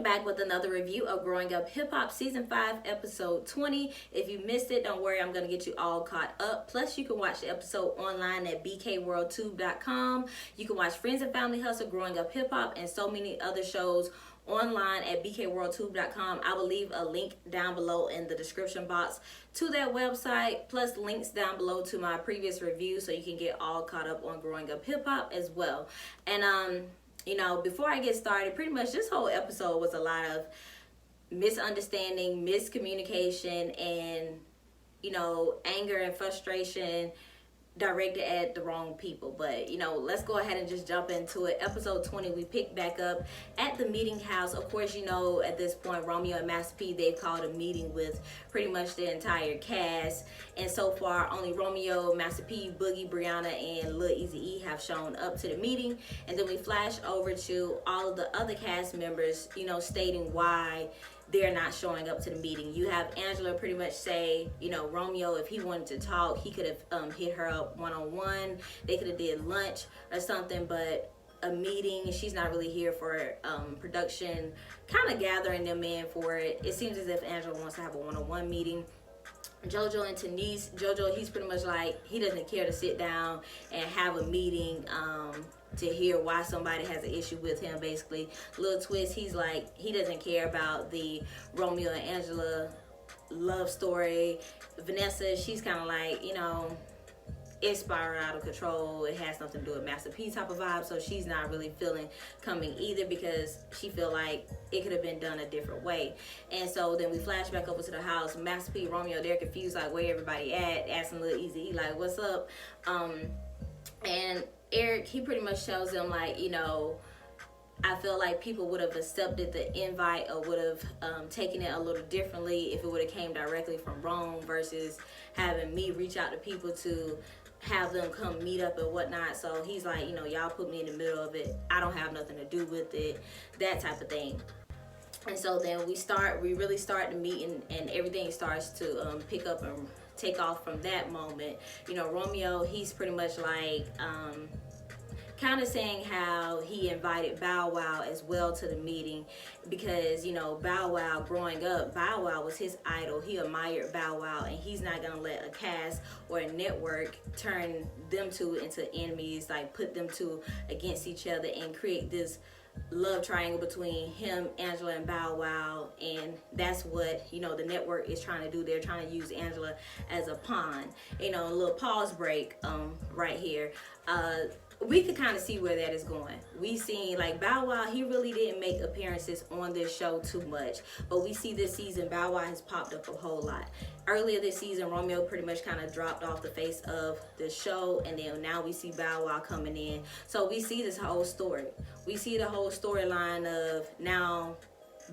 back with another review of Growing Up Hip Hop Season 5, Episode 20. If you missed it, don't worry, I'm going to get you all caught up. Plus, you can watch the episode online at bkworldtube.com. You can watch Friends and Family Hustle, Growing Up Hip Hop, and so many other shows online at bkworldtube.com. I will leave a link down below in the description box to that website, plus links down below to my previous review so you can get all caught up on Growing Up Hip Hop as well. And you know, before I get started, pretty much this whole episode was a lot of misunderstanding, miscommunication, and, you know, anger and frustration directed at the wrong people. But, you know, let's go ahead and just jump into it. Episode 20, we picked back up at the meeting house. Of course, you know, at this point, Romeo and Master P, they've called a meeting with pretty much the entire cast. And so far, only Romeo, Master P, Boogie, Brianna, and Lil Eazy-E have shown up to the meeting. And then we flash over to all of the other cast members, you know, stating why they're not showing up to the meeting. You have Angela pretty much say, you know, Romeo, if he wanted to talk, he could have hit her up one-on-one. They could have did lunch or something, but a meeting, she's not really here for production, kind of gathering them in for it. It seems as if Angela wants to have a one-on-one meeting. JoJo and Denise, JoJo, he's pretty much like, he doesn't care to sit down and have a meeting to hear why somebody has an issue with him, basically. Lil Twist, he's like, he doesn't care about the Romeo and Angela love story. Vanessa, she's kind of like, you know, it spiraled out of control. It has nothing to do with Master P type of vibe, so she's not really feeling coming either because she feel like it could have been done a different way. And so then we flash back over to the house. Master P, Romeo, they're confused, like where everybody at, asking Lil Eazy-E like, what's up? And Eric, he pretty much tells them like, you know, I feel like people would have accepted the invite or would have taken it a little differently if it would have came directly from Rome versus having me reach out to people to have them come meet up and whatnot. So he's like, you know, y'all put me in the middle of it. I don't have nothing to do with it, that type of thing. And so then we really start the meeting and everything starts to pick up and take off from that moment. You know, Romeo, he's pretty much like kind of saying how he invited Bow Wow as well to the meeting because, you know, Bow Wow, growing up, Bow Wow was his idol. He admired Bow Wow, and he's not gonna let a cast or a network turn them two into enemies, like put them two against each other and create this love triangle between him, Angela, and Bow Wow. And that's what, you know, the network is trying to do. They're trying to use Angela as a pawn. You know, a little pause break right here. We could kind of see where that is going. We seen like Bow Wow, he really didn't make appearances on this show too much, but we see this season Bow Wow has popped up a whole lot. Earlier this season, Romeo pretty much kind of dropped off the face of the show, and then now we see Bow Wow coming in. So we see this whole story. We see the whole storyline of now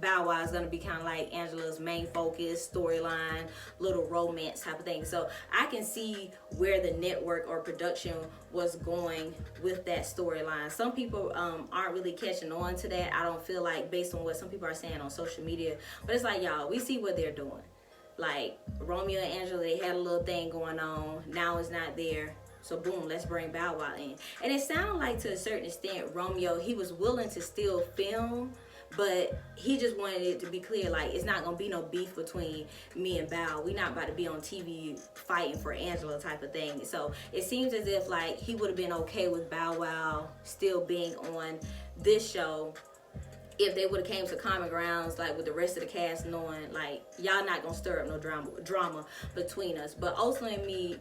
Bow Wow is going to be kind of like Angela's main focus, storyline, little romance type of thing. So I can see where the network or production was going with that storyline. Some people aren't really catching on to that. I don't feel like, based on what some people are saying on social media. But it's like, y'all, we see what they're doing. Like Romeo and Angela, they had a little thing going on. Now it's not there. So boom, let's bring Bow Wow in. And it sounded like to a certain extent, Romeo, he was willing to still film, but he just wanted it to be clear, like, it's not going to be no beef between me and Bow. We're not about to be on TV fighting for Angela type of thing. So it seems as if, like, he would have been okay with Bow Wow still being on this show if they would have came to common grounds, like, with the rest of the cast knowing, like, y'all not going to stir up no drama between us. But ultimately,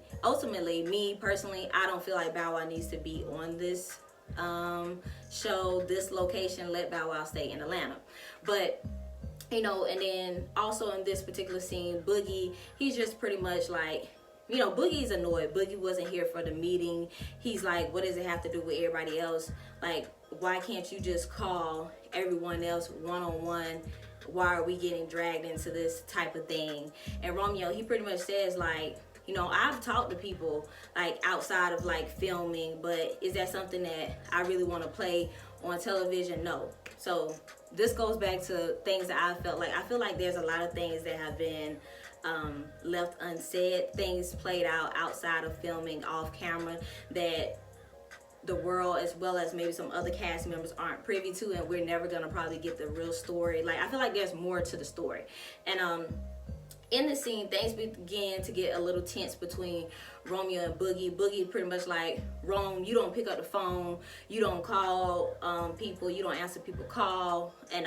me personally, I don't feel like Bow Wow needs to be on this show, this location. Let Bow Wow stay in Atlanta. But you know, and then also in this particular scene, Boogie, he's just pretty much like, you know, Boogie's annoyed. Boogie wasn't here for the meeting. He's like, what does it have to do with everybody else? Like, why can't you just call everyone else one-on-one? Why are we getting dragged into this type of thing? And Romeo, he pretty much says like, you know, I've talked to people like outside of like filming, but is that something that I really want to play on television? No. So this goes back to things that I feel like there's a lot of things that have been left unsaid, things played out outside of filming, off camera, that the world, as well as maybe some other cast members, aren't privy to, and we're never gonna probably get the real story. Like, I feel like there's more to the story. And in the scene, things begin to get a little tense between Romeo and Boogie. Boogie pretty much like, Rome, you don't pick up the phone, you don't call people, you don't answer people call. And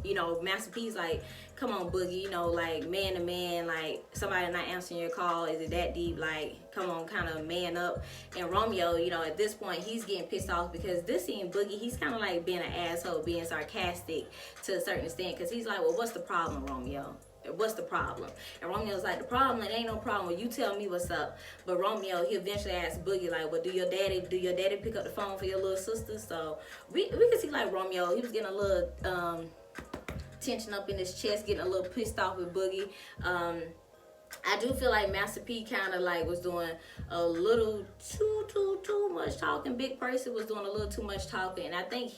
you know, Master P's like, come on, Boogie, you know, like, man to man, like, somebody not answering your call, is it that deep? Like, come on, kind of man up. And Romeo, you know, at this point, he's getting pissed off because this scene, Boogie, he's kind of like being an asshole, being sarcastic to a certain extent, because he's like, well, what's the problem, Romeo? What's the problem? And Romeo's like, the problem, it ain't no problem, you tell me what's up. But Romeo, he eventually asks Boogie, like, well, do your daddy pick up the phone for your little sister? So we can see, like, Romeo, he was getting a little tension up in his chest, getting a little pissed off with Boogie. I do feel like Master P kind of like was doing a little too much talking. Big Person was doing a little too much talking, and I think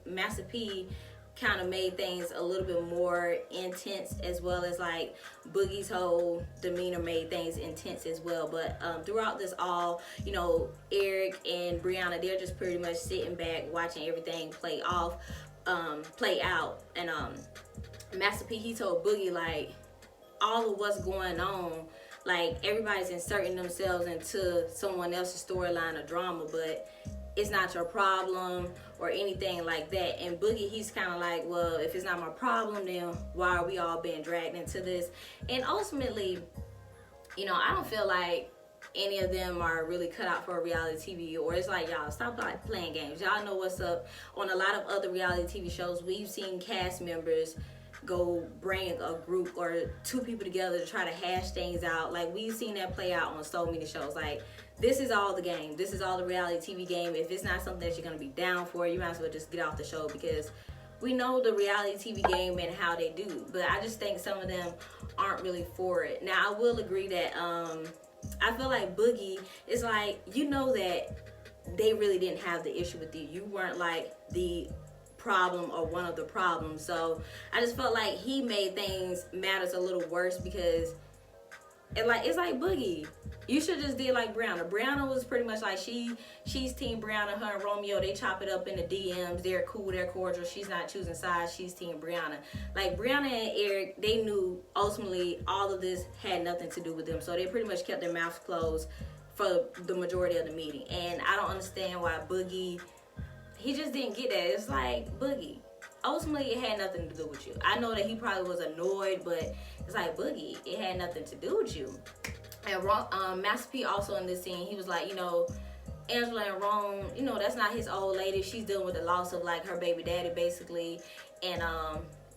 Master P kind of made things a little bit more intense, as well as like Boogie's whole demeanor made things intense as well. But throughout this all, you know, Eric and Brianna, they're just pretty much sitting back watching everything play out. And Master P, he told Boogie, like, all of what's going on, like, everybody's inserting themselves into someone else's storyline or drama, but it's not your problem or anything like that. And Boogie, he's kind of like, well, if it's not my problem, then why are we all being dragged into this? And ultimately, you know, I don't feel like any of them are really cut out for a reality TV, or it's like, y'all stop playing games. Y'all know what's up. On a lot of other reality TV shows, we've seen cast members go bring a group or two people together to try to hash things out. Like, we've seen that play out on so many shows. Like, this is all the game. This is all the reality TV game. If it's not something that you're going to be down for, you might as well just get off the show, because we know the reality TV game and how they do. But I just think some of them aren't really for it. Now, I will agree that I feel like Boogie is like, you know, that they really didn't have the issue with you. You weren't like the problem or one of the problems. So I just felt like he made things matters a little worse, because it's like Boogie, you should just did like Brianna. Brianna was pretty much like, she's team Brianna. Her and Romeo, they chop it up in the DMs. They're cool, they're cordial. She's not choosing sides. She's team Brianna. Like, Brianna and Eric, they knew ultimately all of this had nothing to do with them, so they pretty much kept their mouths closed for the majority of the meeting. And I don't understand why Boogie, he just didn't get that. It's like, Boogie, ultimately it had nothing to do with you. I know that he probably was annoyed, but it's like, Boogie, it had nothing to do with you. And Master P also in this scene, he was like, you know, Angela and Rome, you know, that's not his old lady. She's dealing with the loss of like her baby daddy, basically. And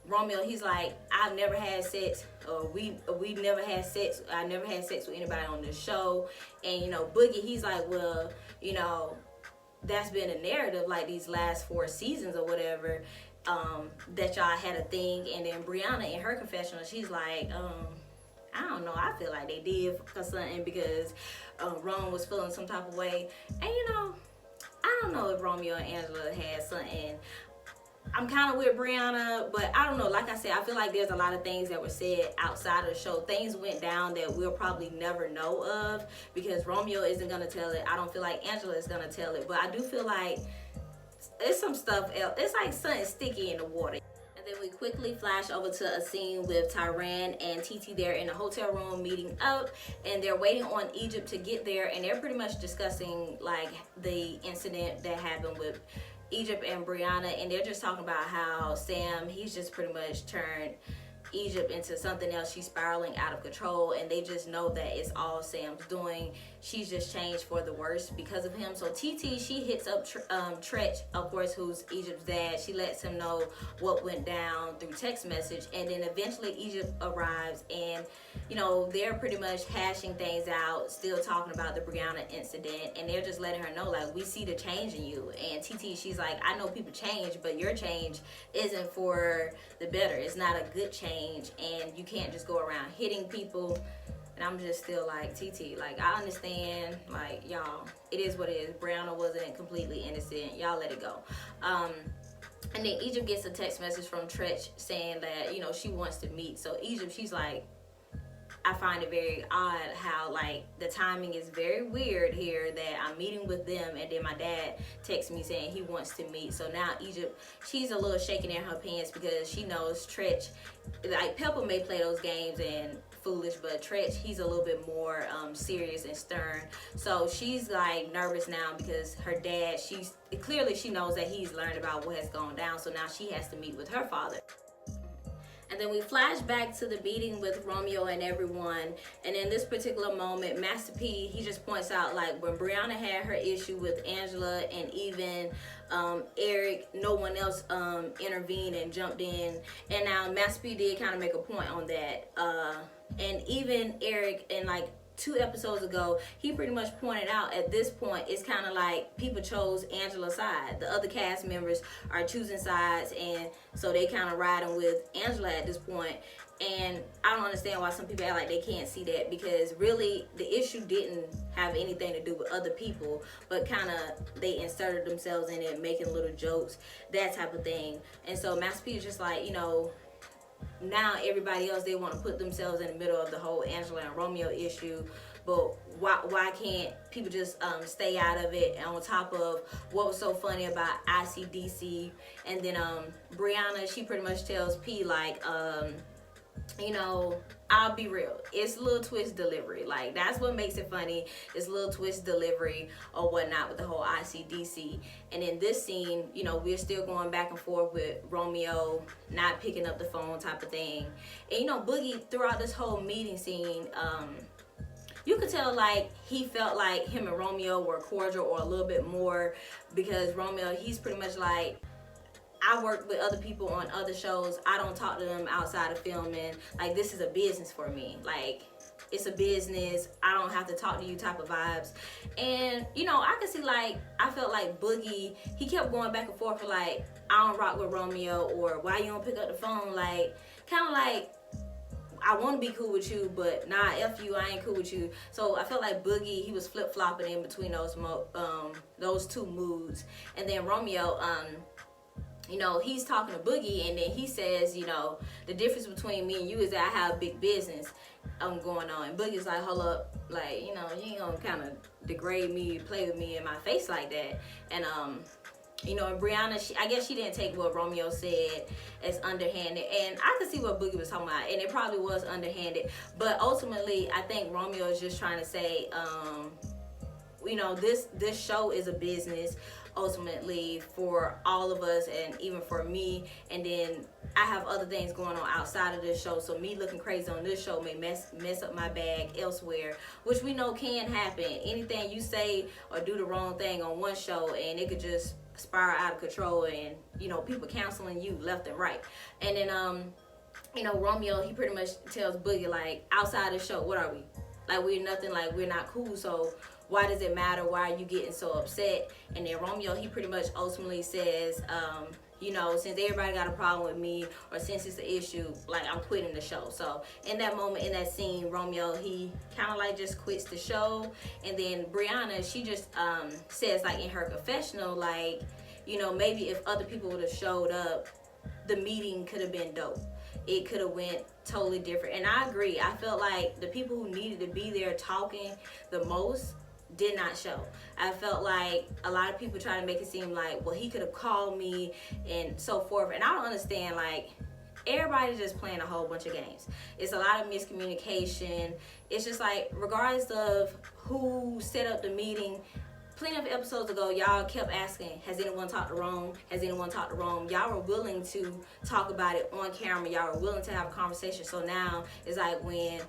Romeo, he's like, I've never had sex, or we never had sex. I never had sex with anybody on this show. And, you know, Boogie, he's like, well, you know, that's been a narrative like these last 4 seasons or whatever, that y'all had a thing. And then Brianna, in her confessional, she's like, I don't know, I feel like they did something because Rome was feeling some type of way. And, you know, I don't know if Romeo and Angela had something. I'm kind of with Brianna, but I don't know. Like I said, I feel like there's a lot of things that were said outside of the show. Things went down that we'll probably never know of, because Romeo isn't going to tell it. I don't feel like Angela is going to tell it. But I do feel like it's some stuff else. It's like something sticky in the water. And then we quickly flash over to a scene with Tyran and TT there in a hotel room meeting up, and they're waiting on Egypt to get there, and they're pretty much discussing like the incident that happened with Egypt and Brianna, and they're just talking about how Sam, he's just pretty much turned Egypt into something else. She's spiraling out of control, and they just know that it's all Sam's doing. She's just changed for the worse because of him. So TT, she hits up Tretch, of course, who's Egypt's dad. She lets him know what went down through text message, and then eventually Egypt arrives, and you know, they're pretty much hashing things out, still talking about the Brianna incident, and they're just letting her know, like, we see the change in you. And TT, she's like, I know people change, but your change isn't for the better. It's not a good change, and you can't just go around hitting people. And I'm just still like, TT, like, I understand, like, y'all, it is what it is. Brianna wasn't completely innocent. Y'all let it go. And then Egypt gets a text message from Tretch saying that, you know, she wants to meet. So Egypt, she's like, I find it very odd how like the timing is very weird here, that I'm meeting with them and then my dad texts me saying he wants to meet. So now Egypt, she's a little shaking in her pants because she knows Tretch, like Pepper may play those games and foolish, but Tretch, he's a little bit more serious and stern. So she's like nervous now because her dad, she knows that he's learned about what has gone down. So now she has to meet with her father. And then we flash back to the meeting with Romeo and everyone. And in this particular moment, Master P, he just points out like when Brianna had her issue with Angela and even Eric, no one else intervened and jumped in. And now Master P did kind of make a point on that. And even Eric, and like 2 episodes ago, he pretty much pointed out at this point it's kind of like people chose Angela's side. The other cast members are choosing sides, and so they kind of riding with Angela at this point. And I don't understand why some people act like they can't see that, because really the issue didn't have anything to do with other people, but kind of they inserted themselves in it, making little jokes, that type of thing. And so Master P is just like, you know, now everybody else, they want to put themselves in the middle of the whole Angela and Romeo issue, but why can't people just stay out of it? And on top of what was so funny about ICDC, and then Brianna, she pretty much tells P like, you know, I'll be real, it's a little twist delivery. Like, that's what makes it funny. It's a little twist delivery or whatnot with the whole ICDC. And in this scene, you know, we're still going back and forth with Romeo not picking up the phone type of thing. And, you know, Boogie, throughout this whole meeting scene, you could tell like he felt like him and Romeo were cordial or a little bit more, because Romeo, he's pretty much like, I work with other people on other shows. I don't talk to them outside of filming. Like, this is a business for me. Like, it's a business. I don't have to talk to you type of vibes. And, you know, I could see, like, I felt like Boogie, he kept going back and forth for, like, I don't rock with Romeo, or why you don't pick up the phone? Like, kind of like, I want to be cool with you, but nah, F you, I ain't cool with you. So I felt like Boogie, he was flip-flopping in between those 2 moods. And then Romeo, you know, he's talking to Boogie, and then he says, you know, the difference between me and you is that I have big business going on. And Boogie's like, hold up, like, you know, you ain't gonna kind of degrade me, play with me in my face like that. And you know, and Brianna, I guess she didn't take what Romeo said as underhanded, and I could see what Boogie was talking about, and it probably was underhanded. But ultimately, I think Romeo is just trying to say, you know, this show is a business ultimately for all of us, and even for me. And then I have other things going on outside of this show, so me looking crazy on this show may mess up my bag elsewhere, which we know can happen. Anything you say or do the wrong thing on one show, and it could just spiral out of control, and, you know, people canceling you left and right. And then you know, Romeo, he pretty much tells Boogie, like, outside the show, what are we? Like, we're nothing, like, we're not cool, so why does it matter? Why are you getting so upset? And then Romeo, he pretty much ultimately says, you know, since everybody got a problem with me, or since it's an issue, like, I'm quitting the show. So in that moment, in that scene, Romeo, he kind of like just quits the show. And then Brianna, she just says, like, in her confessional, like, you know, maybe if other people would have showed up, the meeting could have been dope. It could have went totally different. And I agree. I felt like the people who needed to be there talking the most did not show. I felt like a lot of people try to make it seem like, well, he could have called me and so forth. And I don't understand, like, everybody's just playing a whole bunch of games. It's a lot of miscommunication. It's just like, regardless of who set up the meeting, plenty of episodes ago, y'all kept asking, has anyone talked to Rome? Has anyone talked to Rome? Y'all were willing to talk about it on camera. Y'all were willing to have a conversation. So now it's like when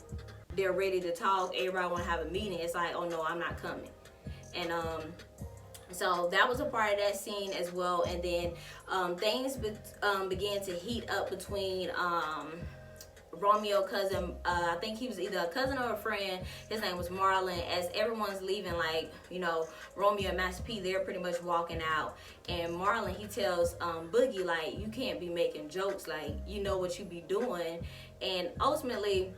they're ready to talk, everybody want to have a meeting, it's like, oh no, I'm not coming. And so that was a part of that scene as well. And then things began to heat up between Romeo cousin, I think he was either a cousin or a friend. His name was Marlon. As everyone's leaving, like, you know, Romeo and Master P, they're pretty much walking out, and Marlon, he tells Boogie, like, you can't be making jokes, like, you know what you be doing. And ultimately,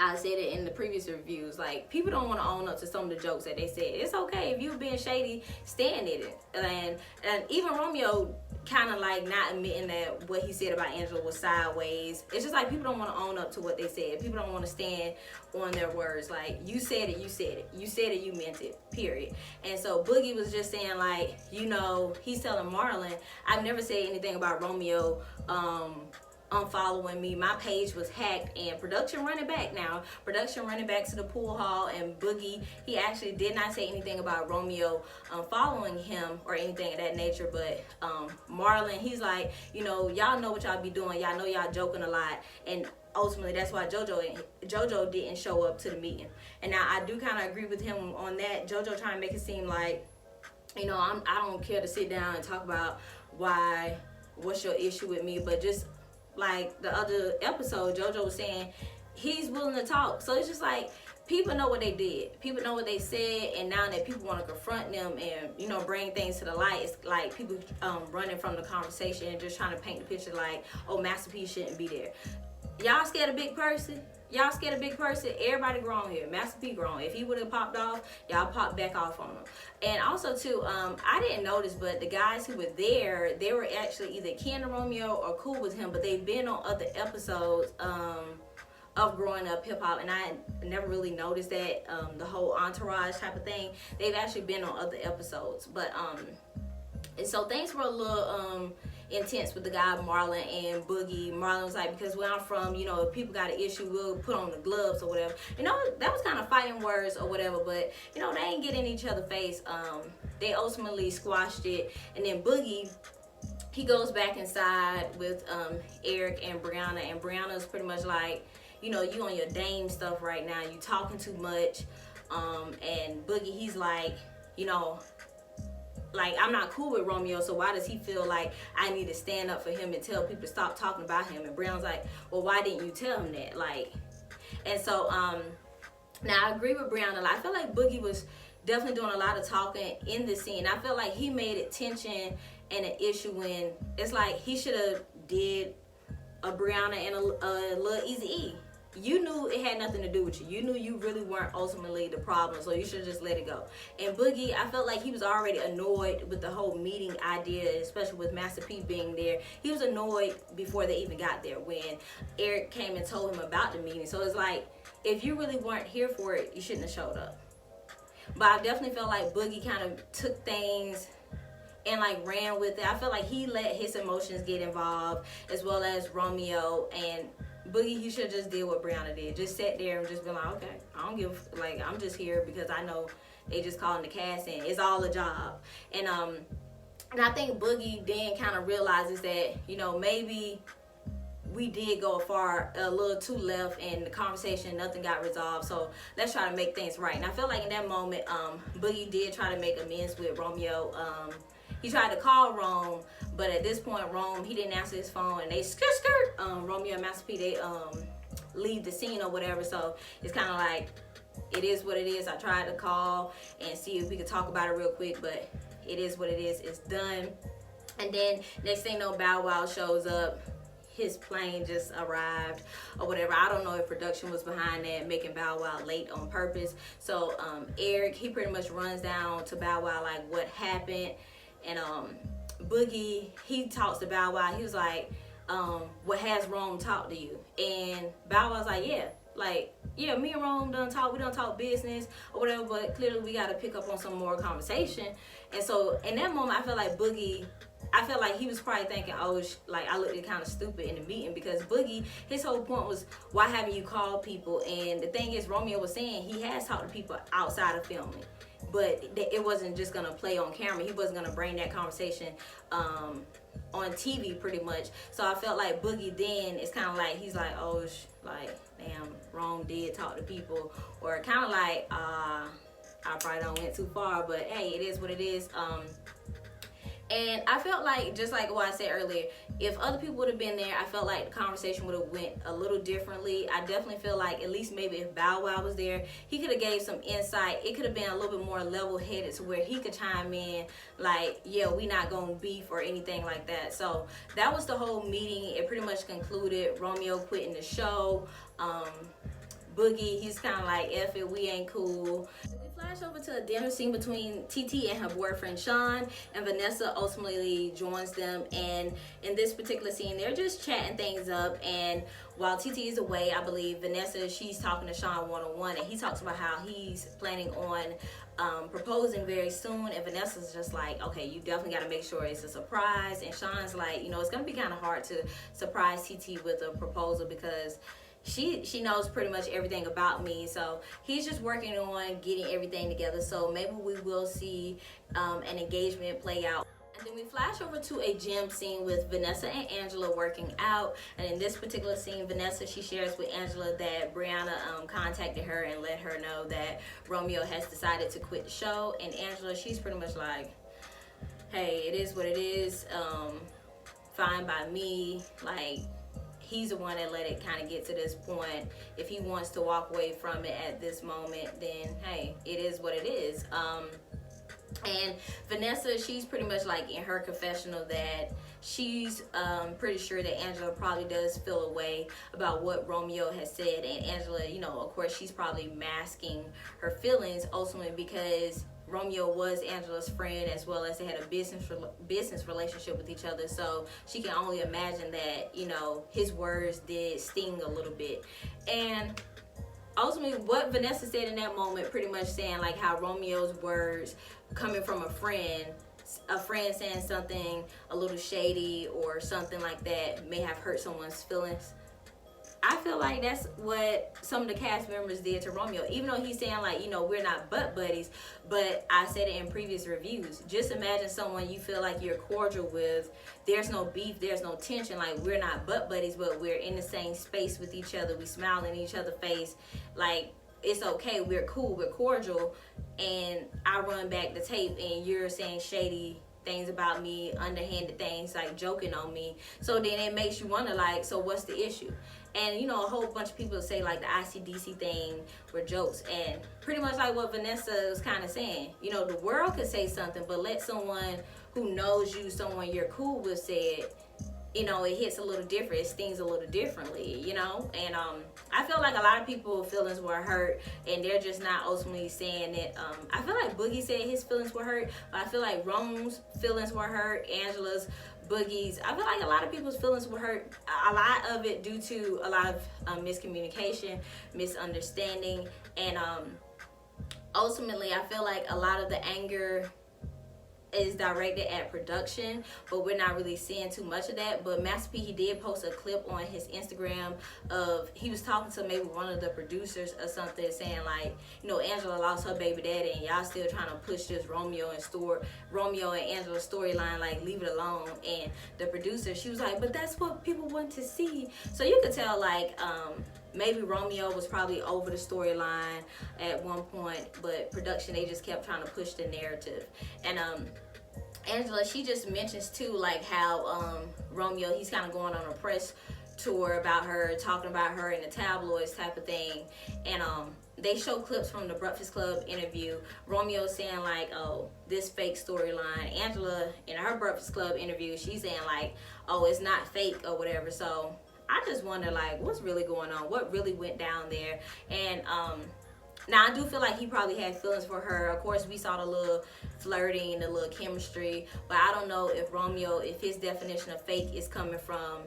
I said it in the previous reviews, like, people don't want to own up to some of the jokes that they said. It's okay if you're being shady, stand in it. And even Romeo, kind of like not admitting that what he said about Angela was sideways. It's just like people don't want to own up to what they said. People don't want to stand on their words. Like, you said it, you said it. You said it, you meant it, period. And so Boogie was just saying, like, you know, he's telling Marlon, I've never said anything about Romeo unfollowing me. My page was hacked, and production running back to the pool hall, and Boogie, he actually did not say anything about Romeo following him or anything of that nature. But Marlon, he's like, you know, y'all know what y'all be doing, y'all know y'all joking a lot, and ultimately that's why JoJo didn't show up to the meeting. And now I do kind of agree with him on that. JoJo trying to make it seem like, you know, I don't care to sit down and talk about what's your issue with me, but just like the other episode, JoJo was saying he's willing to talk. So it's just like, people know what they did, people know what they said, and now that people want to confront them and, you know, bring things to the light, it's like people running from the conversation and just trying to paint the picture like, oh, Master P shouldn't be there. Y'all scared of big person? Y'all scared of big person? Everybody grown here. Master P grown. If he would have popped off, y'all popped back off on him. And also too, I didn't notice, but the guys who were there, they were actually either kin to Romeo or cool with him, but they've been on other episodes of Growing Up Hip Hop, and I never really noticed that, the whole entourage type of thing. They've actually been on other episodes. But and so things were a little intense with the guy Marlon and Boogie. Marlon was like, because where I'm from, you know, if people got an issue, we'll put on the gloves or whatever. You know, that was kind of fighting words or whatever, but you know, they ain't getting in each other's face. They ultimately squashed it, and then Boogie, he goes back inside with Eric and Brianna, and Brianna's pretty much like, you know, you on your Dame stuff right now, you talking too much. And Boogie, he's like, you know, like, I'm not cool with Romeo, so why does he feel like I need to stand up for him and tell people to stop talking about him? And Brown's like, well, why didn't you tell him that? Like, and so now I agree with Brown a lot. I feel like Boogie was definitely doing a lot of talking in the scene. I feel like he made it tension and an issue when it's like he should have did a Brianna and a Lil Eazy-E. You knew it had nothing to do with you. You knew you really weren't ultimately the problem, so you should just let it go. And Boogie, I felt like he was already annoyed with the whole meeting idea, especially with Master P being there. He was annoyed before they even got there when Eric came and told him about the meeting. So it's like, if you really weren't here for it, you shouldn't have showed up. But I definitely felt like Boogie kind of took things and like ran with it. I feel like he let his emotions get involved, as well as Romeo. And Boogie, he should just did what Brianna did. Just sat there and just been like, okay, I don't give, like, I'm just here because I know they just calling the cast in. It's all a job. And I think Boogie then kind of realizes that, you know, maybe we did go a little too left in the conversation, nothing got resolved, so let's try to make things right. And I feel like in that moment, Boogie did try to make amends with Romeo. He tried to call Rome, but at this point, Rome, he didn't answer his phone, and they Romeo and Master P, they leave the scene or whatever. So it's kind of like, it is what it is. I tried to call and see if we could talk about it real quick, but it is what it is. It's done. And then next thing you know, Bow Wow shows up. His plane just arrived or whatever. I don't know if production was behind that, making Bow Wow late on purpose. So Eric, he pretty much runs down to Bow Wow like what happened. And Boogie, he talks to Bow Wow. He was like, what has Rome talked to you? And Bow Wow's like, yeah, me and Rome done talk. We done talk business or whatever, but clearly we got to pick up on some more conversation. And so in that moment, I feel like Boogie, I felt like he was probably thinking, oh, like I looked kind of stupid in the meeting, because Boogie, his whole point was, why haven't you called people? And the thing is, Romeo was saying he has talked to people outside of filming, but it wasn't just gonna play on camera. He wasn't gonna bring that conversation on TV pretty much. So I felt like Boogie then, it's kind of like he's like, oh, like damn, Rome did talk to people, or kind of like I probably don't went too far, but hey, it is what it is. And I felt like, just like what I said earlier, if other people would have been there, I felt like the conversation would have went a little differently. I definitely feel like, at least maybe if Bow Wow was there, he could have gave some insight. It could have been a little bit more level-headed to where he could chime in like, yeah, we not gonna beef or anything like that. So that was the whole meeting. It pretty much concluded. Romeo quitting the show. Boogie, he's kind of like, F it, we ain't cool. Flash over to a dinner scene between TT and her boyfriend Sean, and Vanessa ultimately joins them. And in this particular scene, they're just chatting things up. And while TT is away, I believe Vanessa, she's talking to Sean one-on-one, and he talks about how he's planning on proposing very soon. And Vanessa's just like, okay, you definitely got to make sure it's a surprise. And Sean's like, you know, it's gonna be kind of hard to surprise TT with a proposal because she knows pretty much everything about me. So he's just working on getting everything together. So maybe we will see an engagement play out. And then we flash over to a gym scene with Vanessa and Angela working out. And in this particular scene, Vanessa, she shares with Angela that Brianna contacted her and let her know that Romeo has decided to quit the show. And Angela, she's pretty much like, hey, it is what it is. Fine by me. Like, he's the one that let it kind of get to this point. If he wants to walk away from it at this moment, then hey, it is what it is. And Vanessa, she's pretty much like in her confessional that she's pretty sure that Angela probably does feel a way about what Romeo has said. And Angela, you know, of course, she's probably masking her feelings ultimately because Romeo was Angela's friend, as well as they had a business relationship with each other. So she can only imagine that, you know, his words did sting a little bit. And ultimately, what Vanessa said in that moment, pretty much saying like how Romeo's words coming from a friend saying something a little shady or something like that may have hurt someone's feelings. I feel like that's what some of the cast members did to Romeo. Even though he's saying like, you know, we're not butt buddies, but I said it in previous reviews. Just imagine someone you feel like you're cordial with. There's no beef, there's no tension. Like, we're not butt buddies, but we're in the same space with each other. We smile in each other's face. Like, it's okay, we're cool, we're cordial. And I run back the tape and you're saying shady things about me, underhanded things, like joking on me. So then it makes you wonder, like, so what's the issue? And, you know, a whole bunch of people say, like, the ICDC thing were jokes. And pretty much like what Vanessa was kind of saying. You know, the world could say something, but let someone who knows you, someone you're cool with say it, you know, it hits a little different. It stings a little differently, you know? And I feel like a lot of people's feelings were hurt, and they're just not ultimately saying it. I feel like Boogie said his feelings were hurt, but I feel like Rome's feelings were hurt, Angela's, Boogie's. I feel like a lot of people's feelings were hurt. A lot of it due to a lot of miscommunication, misunderstanding, and ultimately I feel like a lot of the anger is directed at production, but we're not really seeing too much of that. But Master P, he did post a clip on his Instagram of, he was talking to maybe one of the producers or something, saying like, you know, Angela lost her baby daddy and y'all still trying to push this Romeo and Angela storyline, like, leave it alone. And the producer, she was like, but that's what people want to see. So you could tell, like, maybe Romeo was probably over the storyline at one point, but production, they just kept trying to push the narrative. And Angela, she just mentions too, like, how Romeo, he's kind of going on a press tour about her, talking about her in the tabloids type of thing. And they show clips from the Breakfast Club interview. Romeo saying like, oh, this fake storyline. Angela, in her Breakfast Club interview, she's saying like, oh, it's not fake or whatever. So I just wonder, like, what's really going on? What really went down there? And now I do feel like he probably had feelings for her. Of course, we saw the little flirting, the little chemistry, but I don't know if Romeo, if his definition of fake is coming from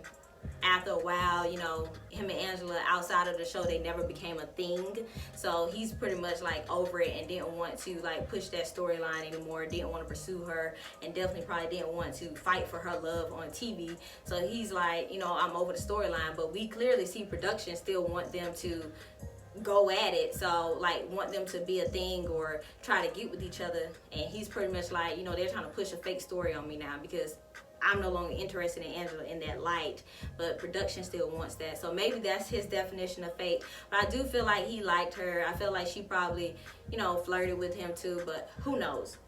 after a while, you know, him and Angela outside of the show, they never became a thing. So he's pretty much like over it and didn't want to like push that storyline anymore, didn't want to pursue her, and definitely probably didn't want to fight for her love on TV. So he's like, you know, I'm over the storyline, but we clearly see production still want them to go at it, so like want them to be a thing or try to get with each other. And he's pretty much like, you know, they're trying to push a fake story on me now because I'm no longer interested in Angela in that light, but production still wants that. So maybe that's his definition of fake. But I do feel like he liked her. I feel like she probably, you know, flirted with him too, but who knows.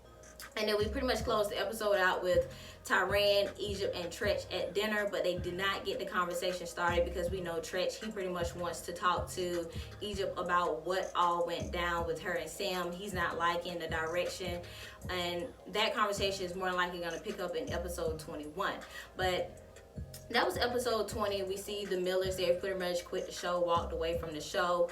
And then we pretty much closed the episode out with Tyran, Egypt, and Tretch at dinner, but they did not get the conversation started because we know Tretch, he pretty much wants to talk to Egypt about what all went down with her and Sam. He's not liking the direction, and that conversation is more than likely going to pick up in episode 21. But that was episode 20. We see the Millers, they pretty much quit the show, walked away from the show.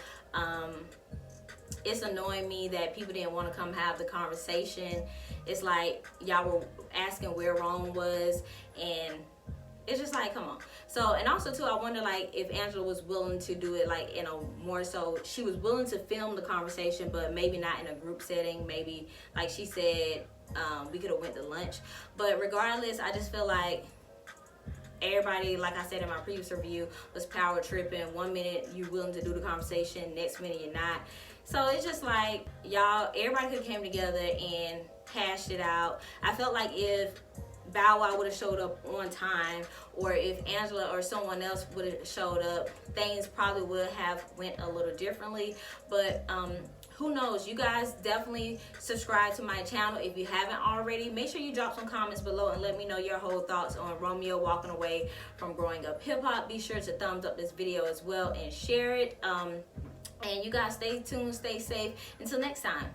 it's annoying me that people didn't want to come have the conversation. It's like y'all were asking where Rome was, and it's just like, come on. So, and also too, I wonder like if Angela was willing to do it like in a more so, she was willing to film the conversation, but maybe not in a group setting. Maybe like she said, we could have went to lunch. But regardless, I just feel like everybody, like I said in my previous review, was power tripping. 1 minute you willing to do the conversation, next minute you're not. So it's just like, y'all, everybody could have came together and hashed it out. I felt like if Bow Wow would have showed up on time, or if Angela or someone else would have showed up, things probably would have went a little differently. But who knows? You guys definitely subscribe to my channel if you haven't already. Make sure you drop some comments below and let me know your whole thoughts on Romeo walking away from growing up hip hop. Be sure to thumbs up this video as well and share it. And you guys stay tuned, stay safe. Until next time.